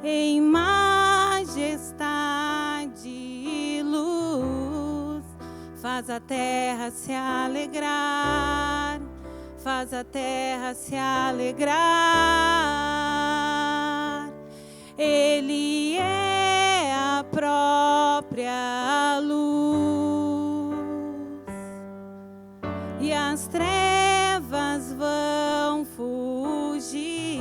em majestade e luz. Faz a terra se alegrar, faz a terra se alegrar. Ele é a própria luz, e as trevas vão fugir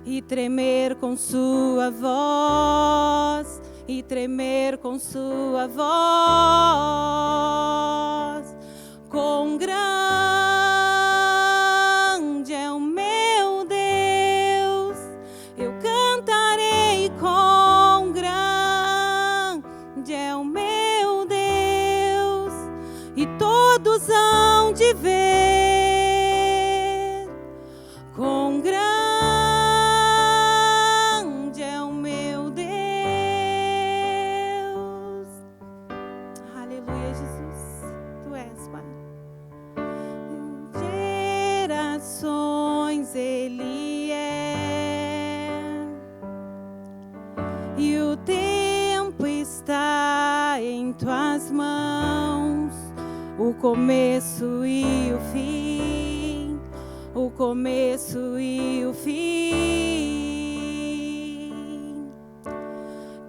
e tremer com sua voz, e tremer com sua voz. Quão grande é o meu Deus, eu cantarei. Quão grande é o meu Deus, e todos hão de ver. Quão grande é o meu Deus. Aleluia, Jesus, Tu és, Pai. Gerações Ele é, e o tempo está em Tuas mãos, o começo e o fim, o começo e o fim.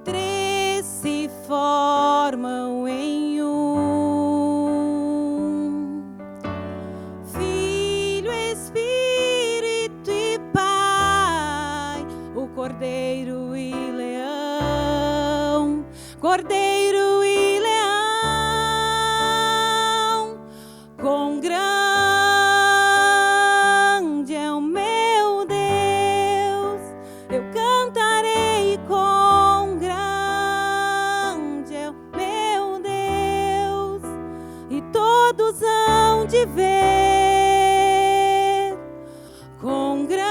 Três se formam em um: Filho, Espírito e Pai, o Cordeiro e Leão, Cordeiro e Leão. Quão grande é o meu Deus, eu cantarei. Quão grande é o meu Deus, e todos hão de ver. Quão grande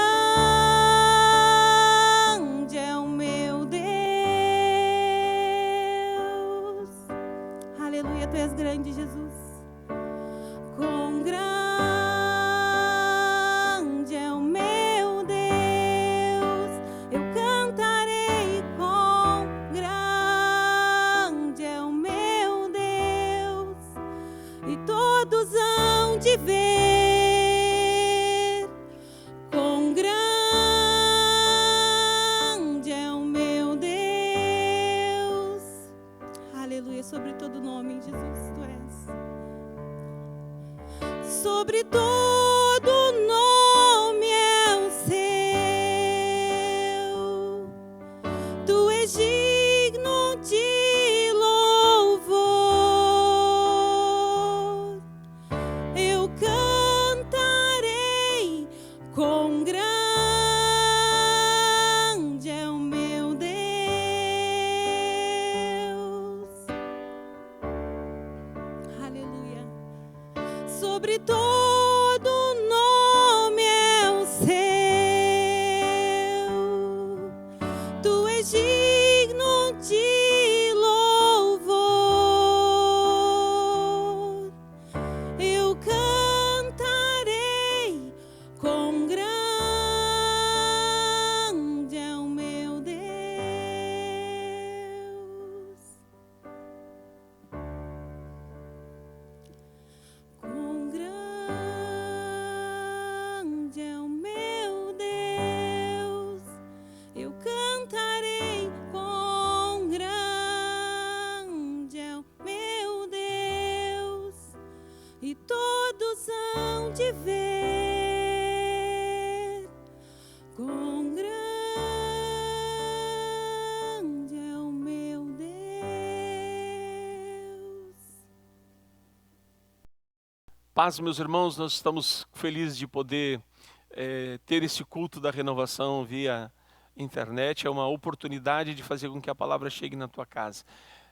é o meu Deus. Aleluia, Tu és grande, Jesus. Quão grande é o meu Deus, eu cantarei. Quão grande é o meu Deus, e todos hão de ver. Quão grande é o meu Deus. Aleluia, sobre todo nome, Jesus, Tu és. Sobre todo nome é o seu, Tu és digno de louvor. Eu cantarei. Quão grande é o meu Deus. Aleluia. Sobre todo nome é o seu, Tu és digno de louvor. Eu cantarei. Quão grande é o meu Deus. Quão grande é o meu Deus, eu cantarei. Quão grande é o meu Deus, e todos hão de ver. Quão grande é o meu Deus. Paz, meus irmãos, nós estamos felizes de poder ter esse culto da renovação via internet. É uma oportunidade de fazer com que a palavra chegue na tua casa.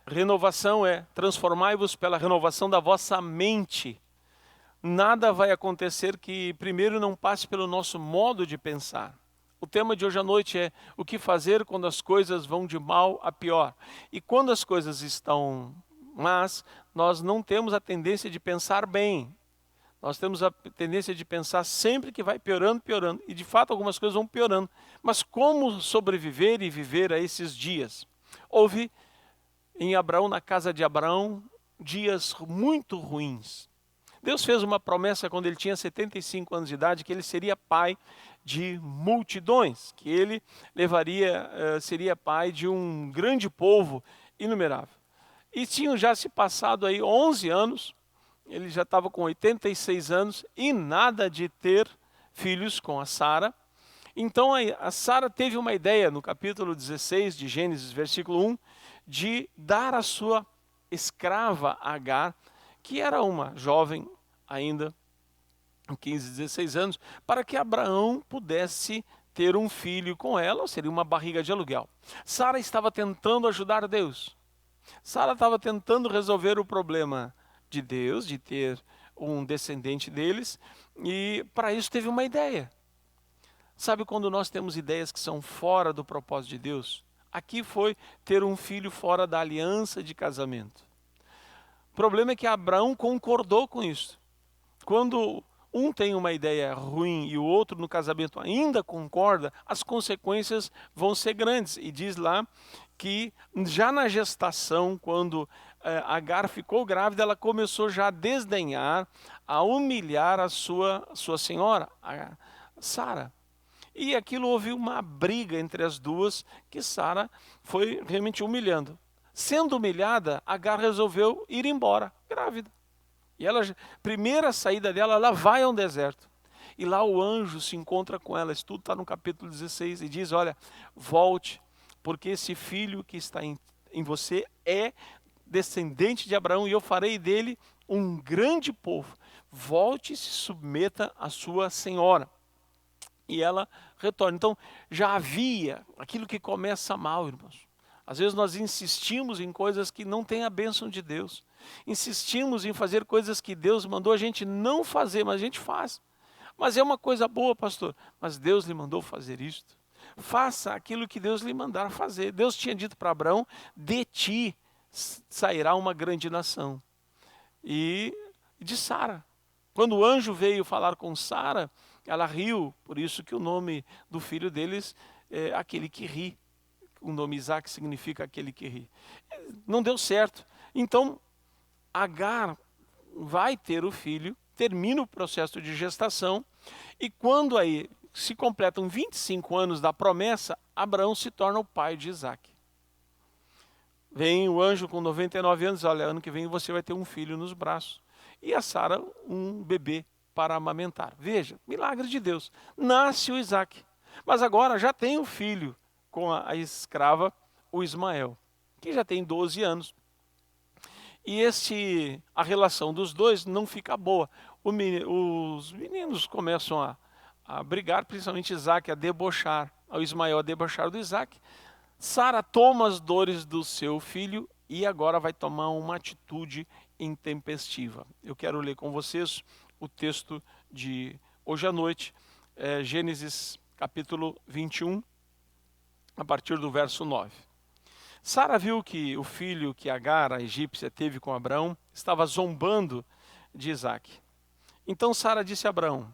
Renovação é transformai-vos pela renovação da vossa mente. Nada vai acontecer que primeiro não passe pelo nosso modo de pensar. O tema de hoje à noite é o que fazer quando as coisas vão de mal a pior. E quando as coisas estão más, nós não temos a tendência de pensar bem. Nós temos a tendência de pensar sempre que vai piorando, piorando. E de fato algumas coisas vão piorando. Mas como sobreviver e viver a esses dias? Houve em Abraão, na casa de Abraão, dias muito ruins. Deus fez uma promessa quando ele tinha 75 anos de idade, que ele seria pai de multidões, que ele seria pai de um grande povo inumerável. E tinham já se passado aí 11 anos, ele já estava com 86 anos e nada de ter filhos com a Sara. Então a Sara teve uma ideia no capítulo 16 de Gênesis, versículo 1, de dar a sua escrava Agar, que era uma jovem ainda, 15, 16 anos, para que Abraão pudesse ter um filho com ela, ou seria uma barriga de aluguel. Sara estava tentando ajudar Deus. Sara estava tentando resolver o problema de Deus, de ter um descendente deles, e para isso teve uma ideia. Sabe quando nós temos ideias que são fora do propósito de Deus? Aqui foi ter um filho fora da aliança de casamento. O problema é que Abraão concordou com isso. Quando um tem uma ideia ruim e o outro no casamento ainda concorda, as consequências vão ser grandes. E diz lá que já na gestação, quando Agar ficou grávida, ela começou já a desdenhar, a humilhar a sua senhora, a Sara. E aquilo houve uma briga entre as duas, que Sara foi realmente humilhando. Sendo humilhada, Agar resolveu ir embora, grávida. E ela, primeira saída dela, ela vai a um deserto. E lá o anjo se encontra com ela. Isso tudo está no capítulo 16 e diz, olha, volte, porque esse filho que está em você é descendente de Abraão e eu farei dele um grande povo. Volte e se submeta à sua senhora. E ela retorna. Então já havia aquilo que começa mal, irmãos. Às vezes nós insistimos em coisas que não têm a bênção de Deus. Insistimos em fazer coisas que Deus mandou a gente não fazer, mas a gente faz. Mas é uma coisa boa, pastor. Mas Deus lhe mandou fazer isto. Faça aquilo que Deus lhe mandar fazer. Deus tinha dito para Abraão, de ti sairá uma grande nação. E de Sara. Quando o anjo veio falar com Sara, ela riu. Por isso que o nome do filho deles é aquele que ri. O nome Isaac significa aquele que ri. Não deu certo. Então, Agar vai ter o filho, termina o processo de gestação, e quando aí se completam 25 anos da promessa, Abraão se torna o pai de Isaac. Vem o anjo com 99 anos, olha, ano que vem você vai ter um filho nos braços. E a Sara, um bebê para amamentar. Veja, milagre de Deus. Nasce o Isaac. Mas agora já tem um filho com a escrava, o Ismael, que já tem 12 anos. E a relação dos dois não fica boa. Os meninos começam a brigar, principalmente Isaac, a debochar, o Ismael a debochar do Isaac. Sara toma as dores do seu filho e agora vai tomar uma atitude intempestiva. Eu quero ler com vocês o texto de hoje à noite, Gênesis capítulo 21, a partir do verso 9. Sara viu que o filho que Agar, a egípcia, teve com Abraão, estava zombando de Isaac. Então Sara disse a Abraão,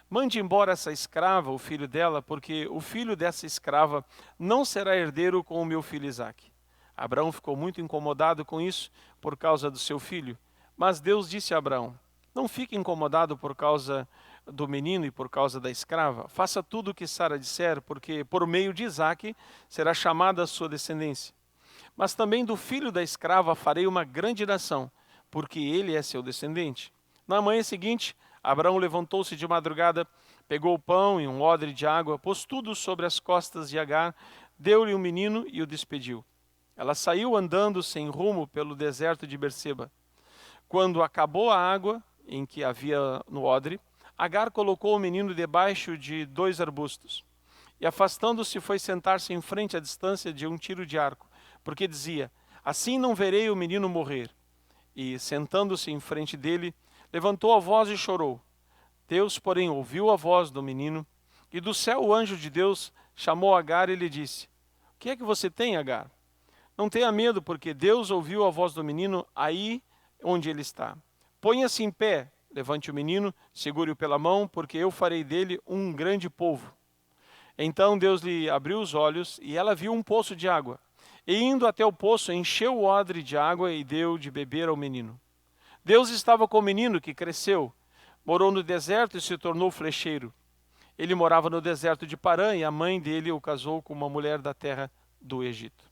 mande embora essa escrava, o filho dela, porque o filho dessa escrava não será herdeiro com o meu filho Isaac. Abraão ficou muito incomodado com isso por causa do seu filho. Mas Deus disse a Abraão, não fique incomodado por causa do menino e por causa da escrava. Faça tudo o que Sara disser, porque por meio de Isaac será chamada a sua descendência. Mas também do filho da escrava farei uma grande nação, porque ele é seu descendente. Na manhã seguinte, Abraão levantou-se de madrugada, pegou o pão e um odre de água, pôs tudo sobre as costas de Agar, deu-lhe o menino e o despediu. Ela saiu andando sem rumo pelo deserto de Berseba. Quando acabou a água em que havia no odre, Agar colocou o menino debaixo de 2 arbustos. E afastando-se foi sentar-se em frente à distância de um tiro de arco, porque dizia, assim não verei o menino morrer. E, sentando-se em frente dele, levantou a voz e chorou. Deus, porém, ouviu a voz do menino, e do céu o anjo de Deus chamou Agar e lhe disse, o que é que você tem, Agar? Não tenha medo, porque Deus ouviu a voz do menino aí onde ele está. Ponha-se em pé levante o menino, segure-o pela mão, porque eu farei dele um grande povo. Então Deus lhe abriu os olhos e ela viu um poço de água. E indo até o poço, encheu o odre de água e deu de beber ao menino. Deus estava com o menino, que cresceu, morou no deserto e se tornou flecheiro. Ele morava no deserto de Parã e a mãe dele o casou com uma mulher da terra do Egito.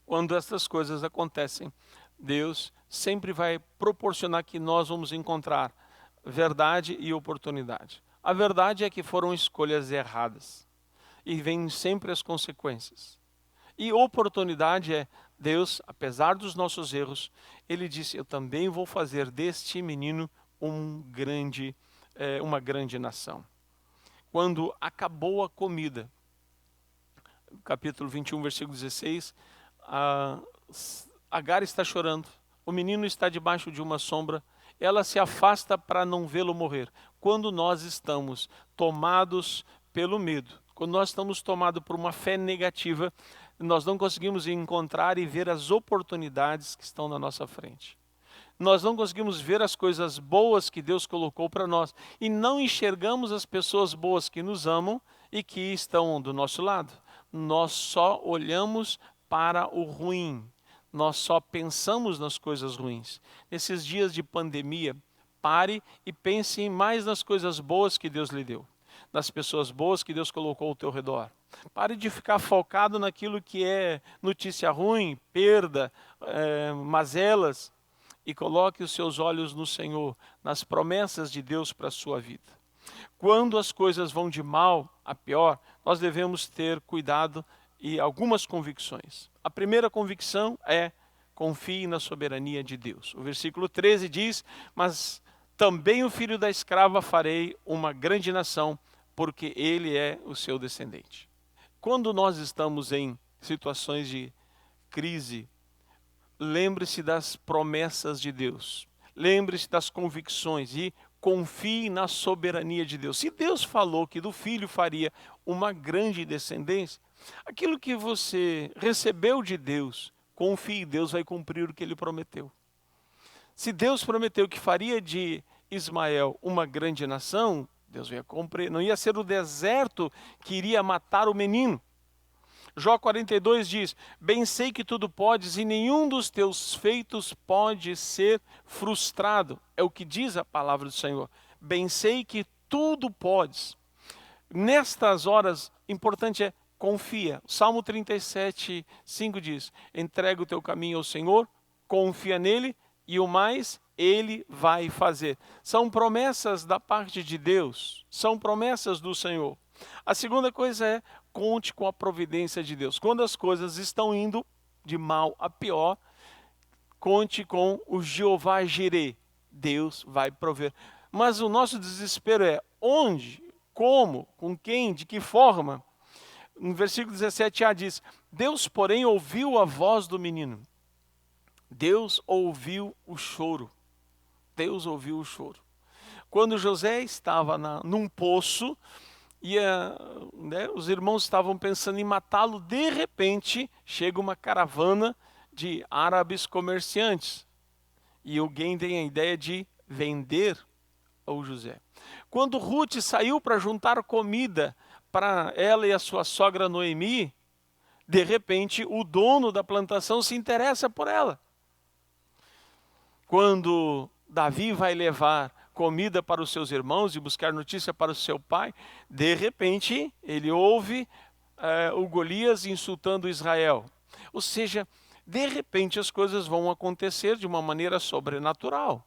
Quando essas coisas acontecem, Deus sempre vai proporcionar que nós vamos encontrar verdade e oportunidade. A verdade é que foram escolhas erradas e vêm sempre as consequências. E oportunidade é Deus, apesar dos nossos erros, Ele disse: eu também vou fazer deste menino uma grande nação. Quando acabou a comida, capítulo 21, versículo 16, Agar está chorando, o menino está debaixo de uma sombra, ela se afasta para não vê-lo morrer. Quando nós estamos tomados pelo medo, quando nós estamos tomados por uma fé negativa, nós não conseguimos encontrar e ver as oportunidades que estão na nossa frente. Nós não conseguimos ver as coisas boas que Deus colocou para nós e não enxergamos as pessoas boas que nos amam e que estão do nosso lado. Nós só olhamos para o ruim, nós só pensamos nas coisas ruins. Nesses dias de pandemia, pare e pense mais nas coisas boas que Deus lhe deu, nas pessoas boas que Deus colocou ao teu redor. Pare de ficar focado naquilo que é notícia ruim, perda, mazelas, e coloque os seus olhos no Senhor, nas promessas de Deus para a sua vida. Quando as coisas vão de mal a pior, nós devemos ter cuidado e algumas convicções. A primeira convicção é: confie na soberania de Deus. O versículo 13 diz: mas também o filho da escrava farei uma grande nação, porque ele é o seu descendente. Quando nós estamos em situações de crise, lembre-se das promessas de Deus, lembre-se das convicções e confie na soberania de Deus. Se Deus falou que do filho faria uma grande descendência, aquilo que você recebeu de Deus, confie, Deus vai cumprir o que ele prometeu. Se Deus prometeu que faria de Ismael uma grande nação, Deus ia cumprir. Não ia ser o deserto que iria matar o menino. Jó 42 diz: bem sei que tudo podes e nenhum dos teus feitos pode ser frustrado. É o que diz a palavra do Senhor. Bem sei que tudo podes. Nestas horas, importante é: confia. Salmo 37, 5 diz: entrega o teu caminho ao Senhor, confia nele e o mais ele vai fazer. São promessas da parte de Deus, são promessas do Senhor. A segunda coisa é: conte com a providência de Deus. Quando as coisas estão indo de mal a pior, conte com o Jeová Jireh. Deus vai prover. Mas o nosso desespero é: onde, como, com quem, de que forma? No versículo 17a diz: Deus, porém, ouviu a voz do menino. Deus ouviu o choro. Deus ouviu o choro. Quando José estava num poço, os irmãos estavam pensando em matá-lo, de repente chega uma caravana de árabes comerciantes e alguém tem a ideia de vender ao José. Quando Ruth saiu para juntar comida para ela e a sua sogra Noemi, de repente o dono da plantação se interessa por ela. Quando Davi vai levar comida para os seus irmãos e buscar notícia para o seu pai, de repente ele ouve o Golias insultando Israel. Ou seja, de repente as coisas vão acontecer de uma maneira sobrenatural.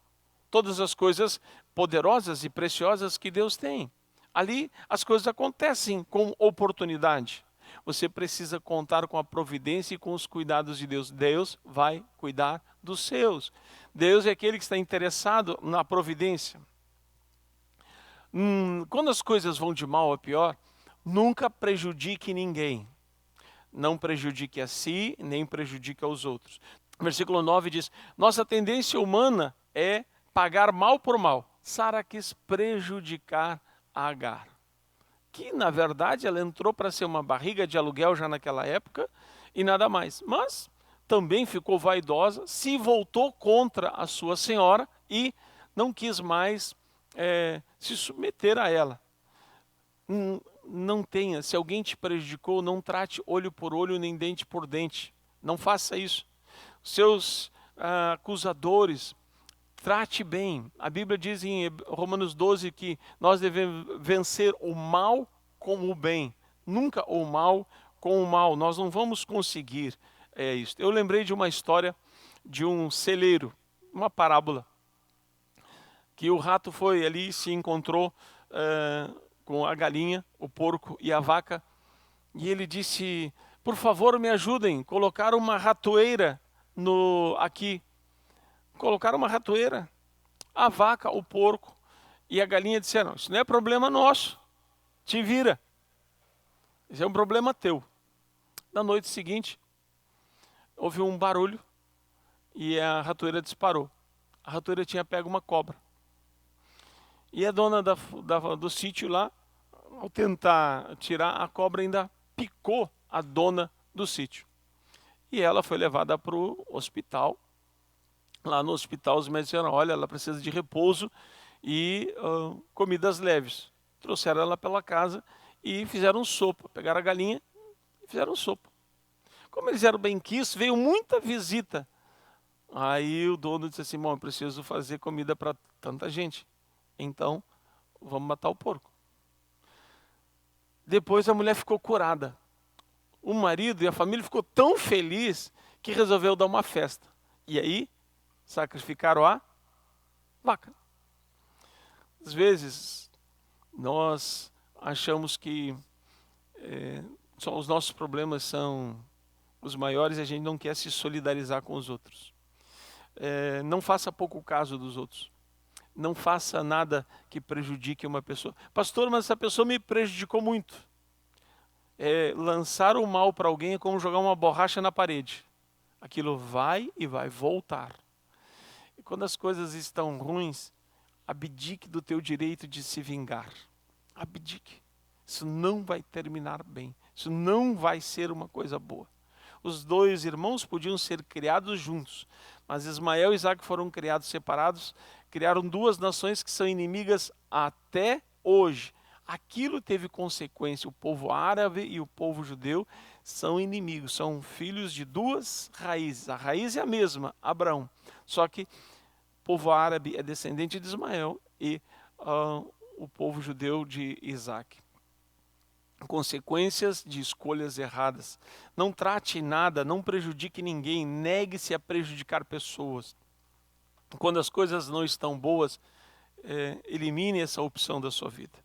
Todas as coisas poderosas e preciosas que Deus tem. Ali as coisas acontecem com oportunidade. Você precisa contar com a providência e com os cuidados de Deus. Deus vai cuidar dos seus. Deus é aquele que está interessado na providência. Quando as coisas vão de mal a pior, nunca prejudique ninguém. Não prejudique a si, nem prejudique aos outros. Versículo 9 diz: nossa tendência humana é pagar mal por mal. Sara quis prejudicar a Agar, que na verdade ela entrou para ser uma barriga de aluguel já naquela época e nada mais. Mas também ficou vaidosa, se voltou contra a sua senhora e não quis mais se submeter a ela. Não tenha, se alguém te prejudicou, não trate olho por olho nem dente por dente. Não faça isso. Seus acusadores, trate bem. A Bíblia diz em Romanos 12 que nós devemos vencer o mal com o bem. Nunca o mal com o mal. Nós não vamos conseguir isso. Eu lembrei de uma história de um celeiro, uma parábola, que o rato foi ali e se encontrou com a galinha, o porco e a vaca, e ele disse: por favor, me ajudem, colocar uma ratoeira aqui. Colocaram uma ratoeira. A vaca, o porco e a galinha disseram: isso não é problema nosso, te vira, isso é um problema teu. Na noite seguinte, houve um barulho e a ratoeira disparou. A ratoeira tinha pego uma cobra. E a dona do sítio lá, ao tentar tirar, a cobra ainda picou a dona do sítio. E ela foi levada para o hospital. Lá no hospital os médicos disseram: olha, ela precisa de repouso e comidas leves. Trouxeram ela pela casa e fizeram sopa. Pegaram a galinha e fizeram sopa. Como eles eram bem-quistos, veio muita visita. Aí o dono disse assim: bom, eu preciso fazer comida para tanta gente. Então, vamos matar o porco. Depois a mulher ficou curada. O marido e a família ficou tão feliz que resolveu dar uma festa. E aí, sacrificaram a vaca. Às vezes, nós achamos que só os nossos problemas são os maiores e a gente não quer se solidarizar com os outros. Não faça pouco caso dos outros. Não faça nada que prejudique uma pessoa. Pastor, mas essa pessoa me prejudicou muito. Lançar o mal para alguém é como jogar uma borracha na parede. Aquilo vai e vai voltar. E quando as coisas estão ruins, abdique do teu direito de se vingar. Abdique. Isso não vai terminar bem. Isso não vai ser uma coisa boa. Os dois irmãos podiam ser criados juntos, mas Ismael e Isaque foram criados separados, criaram duas nações que são inimigas até hoje. Aquilo teve consequência. O povo árabe e o povo judeu são inimigos, são filhos de duas raízes. A raiz é a mesma, Abraão. Só que o povo árabe é descendente de Ismael e o povo judeu de Isaque. Consequências de escolhas erradas. Não trate nada, não prejudique ninguém, negue-se a prejudicar pessoas. Quando as coisas não estão boas, elimine essa opção da sua vida.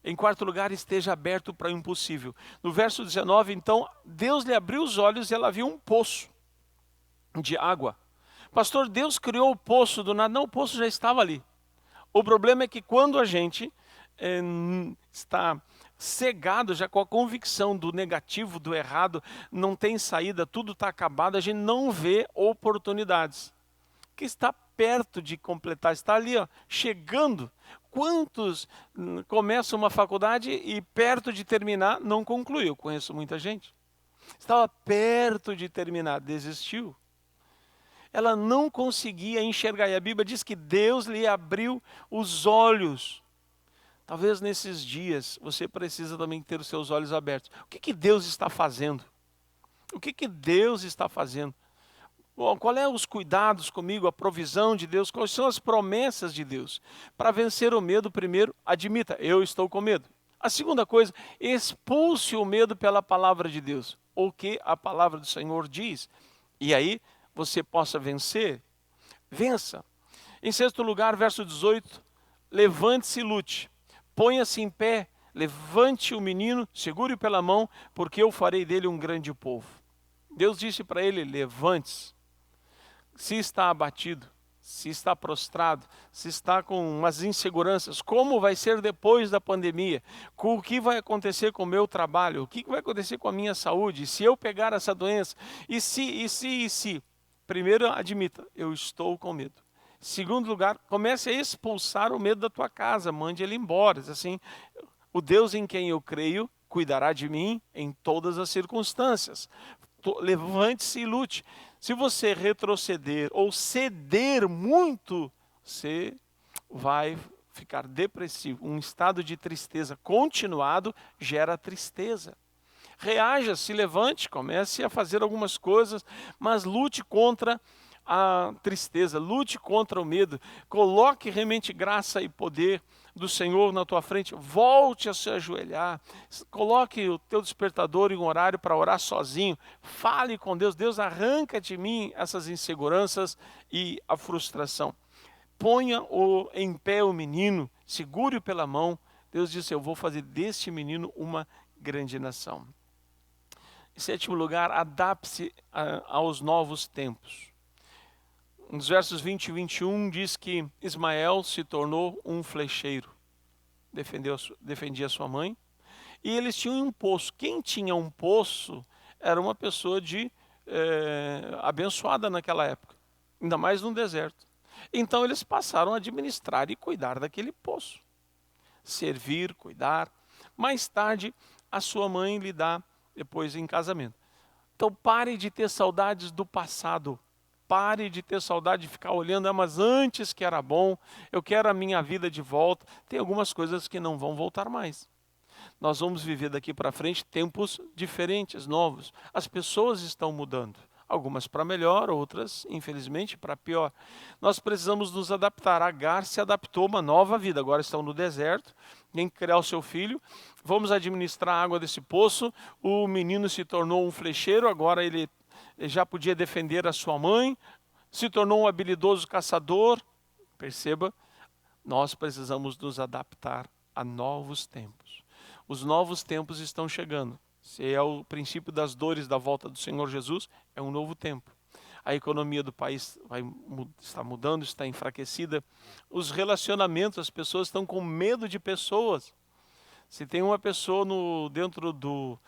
Em quarto lugar, esteja aberto para o impossível. No verso 19, então, Deus lhe abriu os olhos e ela viu um poço de água. Pastor, Deus criou o poço do nada. Não, o poço já estava ali. O problema é que quando a gente está cegado já com a convicção do negativo, do errado, não tem saída, tudo está acabado, a gente não vê oportunidades. Que está perto de completar, está ali, chegando. Quantos começam uma faculdade e perto de terminar não concluiu? Eu conheço muita gente. Estava perto de terminar, desistiu. Ela não conseguia enxergar, e a Bíblia diz que Deus lhe abriu os olhos. Talvez nesses dias você precisa também ter os seus olhos abertos. O que Deus está fazendo? O que Deus está fazendo? Qual é os cuidados comigo, a provisão de Deus? Quais são as promessas de Deus? Para vencer o medo, primeiro, admita: eu estou com medo. A segunda coisa, expulse o medo pela palavra de Deus. O que a palavra do Senhor diz. E aí você possa vencer. Vença. Em sexto lugar, verso 18, levante-se e lute. Ponha-se em pé, levante o menino, segure-o pela mão, porque eu farei dele um grande povo. Deus disse para ele: levante-se. Se está abatido, se está prostrado, se está com umas inseguranças, como vai ser depois da pandemia? O que vai acontecer com o meu trabalho? O que vai acontecer com a minha saúde? Se eu pegar essa doença? E se? Primeiro, admita: eu estou com medo. Segundo lugar, comece a expulsar o medo da tua casa, mande ele embora. Diz assim: o Deus em quem eu creio cuidará de mim em todas as circunstâncias. Levante-se e lute. Se você retroceder ou ceder muito, você vai ficar depressivo. Um estado de tristeza continuado gera tristeza. Reaja, se levante, comece a fazer algumas coisas, mas lute contra a tristeza, lute contra o medo, coloque realmente graça e poder do Senhor na tua frente, volte a se ajoelhar, coloque o teu despertador em um horário para orar sozinho, fale com Deus, Deus arranca de mim essas inseguranças e a frustração. Ponha em pé o menino, segure-o pela mão, Deus disse, eu vou fazer deste menino uma grande nação. Em sétimo lugar, adapte-se aos novos tempos. Nos versos 20 e 21 diz que Ismael se tornou um flecheiro, defendia sua mãe, e eles tinham um poço. Quem tinha um poço era uma pessoa abençoada naquela época, ainda mais no deserto. Então eles passaram a administrar e cuidar daquele poço, servir, cuidar. Mais tarde, a sua mãe lhe dá depois em casamento. Então pare de ter saudades do passado. Pare de ter saudade de ficar olhando, mas antes que era bom, eu quero a minha vida de volta. Tem algumas coisas que não vão voltar mais. Nós vamos viver daqui para frente tempos diferentes, novos. As pessoas estão mudando. Algumas para melhor, outras, infelizmente, para pior. Nós precisamos nos adaptar. Agar se adaptou a uma nova vida. Agora estão no deserto, tem que criar o seu filho. Vamos administrar a água desse poço. O menino se tornou um flecheiro, agora ele já podia defender a sua mãe, se tornou um habilidoso caçador. Perceba, nós precisamos nos adaptar a novos tempos. Os novos tempos estão chegando. Se é o princípio das dores da volta do Senhor Jesus, é um novo tempo. A economia do país está mudando, está enfraquecida. Os relacionamentos, as pessoas estão com medo de pessoas. Se tem uma pessoa dentro do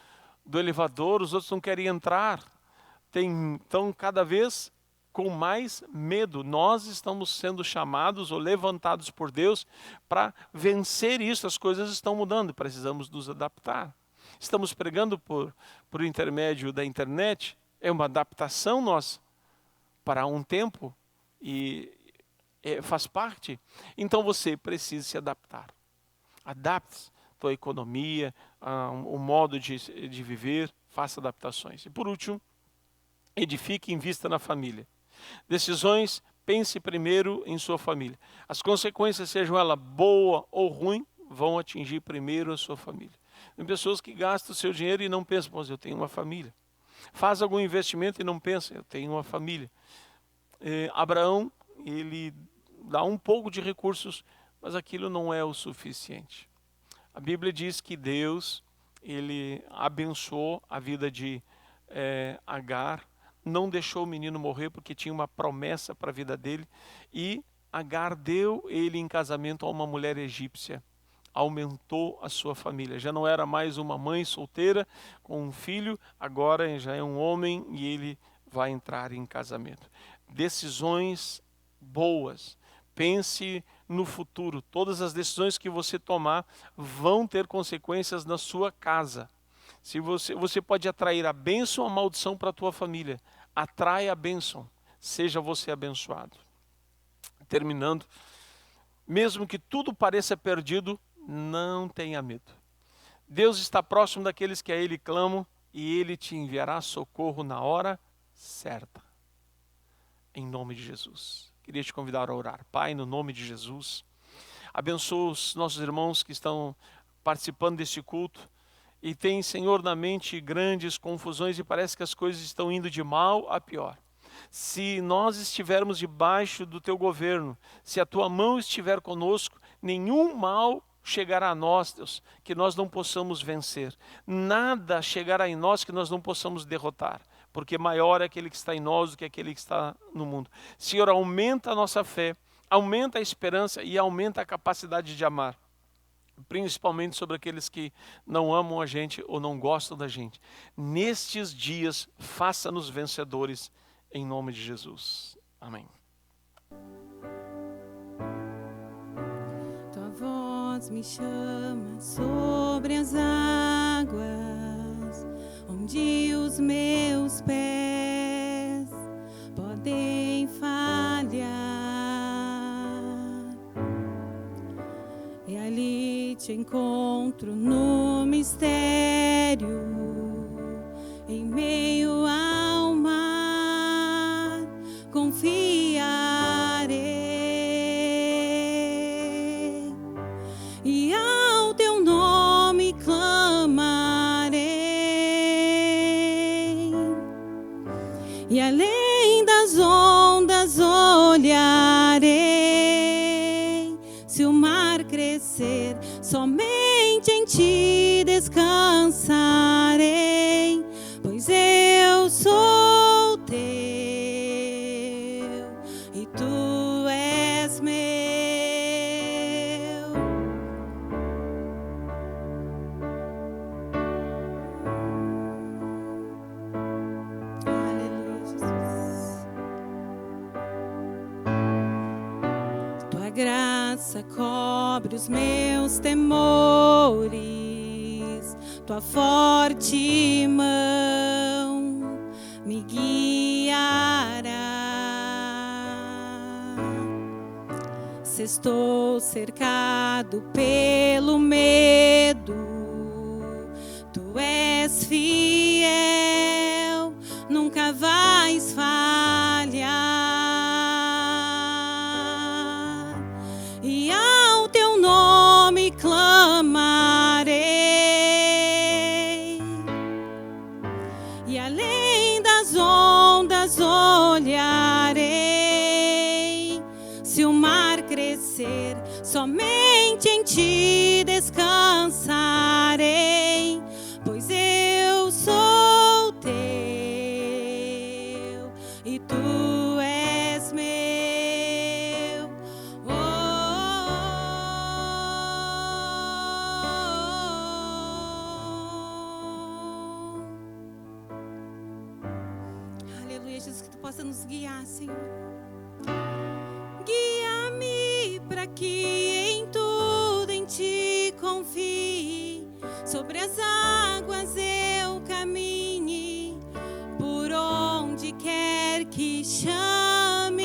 elevador, os outros não querem entrar. Estão cada vez com mais medo. Nós estamos sendo chamados ou levantados por Deus para vencer isso. As coisas estão mudando, precisamos nos adaptar. Estamos pregando por intermédio da internet, é uma adaptação nossa para um tempo e faz parte. Então você precisa se adaptar. Adapte-se à tua economia, o modo de viver, faça adaptações. E por último, edifique e invista na família. Decisões, pense primeiro em sua família. As consequências, sejam elas boa ou ruim, vão atingir primeiro a sua família. Tem pessoas que gastam o seu dinheiro e não pensam, mas eu tenho uma família. Faz algum investimento e não pensa, eu tenho uma família. Abraão, ele dá um pouco de recursos, mas aquilo não é o suficiente. A Bíblia diz que Deus, ele abençoou a vida de Agar, não deixou o menino morrer porque tinha uma promessa para a vida dele, e Agar deu ele em casamento a uma mulher egípcia, aumentou a sua família, já não era mais uma mãe solteira com um filho, agora já é um homem e ele vai entrar em casamento. Decisões boas, pense no futuro, todas as decisões que você tomar vão ter consequências na sua casa. Se você pode atrair a bênção ou a maldição para a tua família. Atrai a bênção, seja você abençoado. Terminando, mesmo que tudo pareça perdido, não tenha medo. Deus está próximo daqueles que a Ele clamam e Ele te enviará socorro na hora certa. Em nome de Jesus. Queria te convidar a orar. Pai, no nome de Jesus, abençoa os nossos irmãos que estão participando deste culto. E tem, Senhor, na mente grandes confusões e parece que as coisas estão indo de mal a pior. Se nós estivermos debaixo do Teu governo, se a Tua mão estiver conosco, nenhum mal chegará a nós, Deus, que nós não possamos vencer. Nada chegará em nós que nós não possamos derrotar, porque maior é aquele que está em nós do que aquele que está no mundo. Senhor, aumenta a nossa fé, aumenta a esperança e aumenta a capacidade de amar. Principalmente sobre aqueles que não amam a gente ou não gostam da gente. Nestes dias, faça-nos vencedores, em nome de Jesus. Amém. Tua voz me chama sobre as águas, onde os meus pés podem falhar. te encontro no mistério, em meio ao mar, confiarei, e ao teu nome clamarei, e além das ondas olharei. Se o mar crescer, somente em ti descansarei, pois eu sou teu e tu és meu. Aleluia, Jesus. Tua graça cobre os meus temores, tua forte mão me guiará. Se estou cercado pelo medo, tu és fiel, nunca vais falhar, e ao teu nome clamarei, e além das ondas olharei. Se o mar crescer, somente em ti descansarei, pois eu sou teu e tu és meu. Aleluia, Jesus, que tu possa nos guiar, Senhor. Guia-me para que em tudo em ti confie, sobre as águas eu caminhe, por onde quer que chames.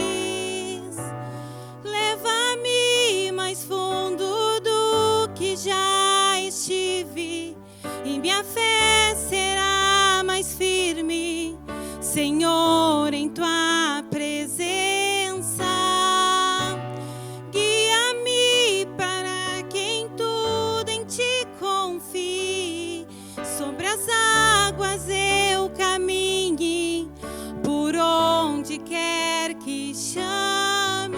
Leva-me mais fundo do que já estive, e minha fé será mais firme, Senhor, em tua presença. Guia-me para que em tudo em ti confie, sobre as águas eu caminhe, por onde quer que chames.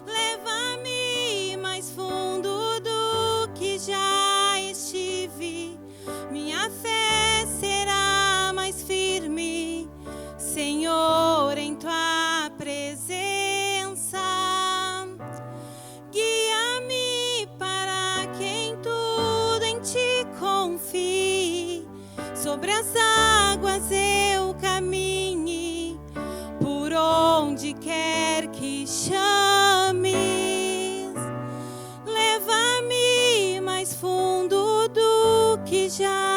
Leva-me mais fundo do que já estive, minha fé será mais firme, Senhor, em tua presença. Guia-me para que em tudo em ti confie, sobre as águas eu caminhe, por onde quer que chames. Leva-me mais fundo do que já